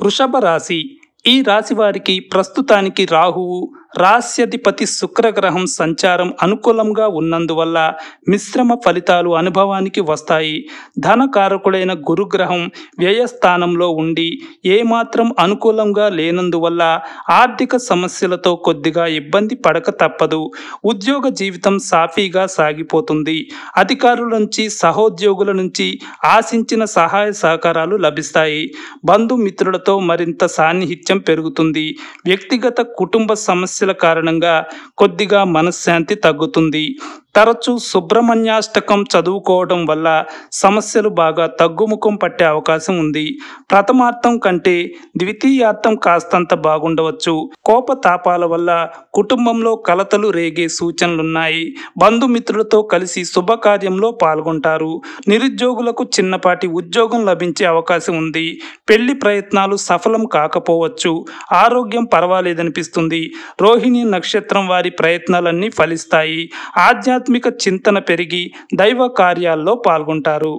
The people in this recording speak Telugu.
వృషభ రాశి. ఈ రాశి వారికి ప్రస్తుతానికి రాహువు రాస్యాధిపతి శుక్రగ్రహం సంచారం అనుకూలంగా ఉన్నందువల్ల మిశ్రమ ఫలితాలు అనుభవానికి వస్తాయి. ధనకారకుడైన గురుగ్రహం వ్యయస్థానంలో ఉండి ఏమాత్రం అనుకూలంగా లేనందువల్ల ఆర్థిక సమస్యలతో కొద్దిగా ఇబ్బంది పడక తప్పదు. ఉద్యోగ జీవితం సాఫీగా సాగిపోతుంది. అధికారుల నుంచి సహోద్యోగుల నుంచి ఆశించిన సహాయ సహకారాలు లభిస్తాయి. బంధుమిత్రులతో మరింత సాన్నిహిత్యం పెరుగుతుంది. వ్యక్తిగత కుటుంబ సమస్యల కారణంగా కొద్దిగా మనశ్శాంతి తగ్గుతుంది. తరచూ సుబ్రహ్మణ్యాష్టకం చదువుకోవడం వల్ల సమస్యలు బాగా తగ్గుముఖం పట్టే అవకాశం ఉంది. ప్రథమార్థం కంటే ద్వితీయార్థం కాస్తంత బాగుండవచ్చు. కోపతాపాల వల్ల కుటుంబంలో కలతలు రేగే సూచనలున్నాయి. బంధుమిత్రులతో కలిసి శుభకార్యంలో పాల్గొంటారు. నిరుద్యోగులకు చిన్నపాటి ఉద్యోగం లభించే అవకాశం ఉంది. పెళ్లి ప్రయత్నాలు సఫలం కాకపోవచ్చు. ఆరోగ్యం పర్వాలేదనిపిస్తుంది. రోహిణి నక్షత్రం వారి ప్రయత్నాలన్నీ ఫలిస్తాయి. ఆధ్యాత్మిక చింతన పెరిగి దైవ కార్యాల్లో పాల్గొంటారు.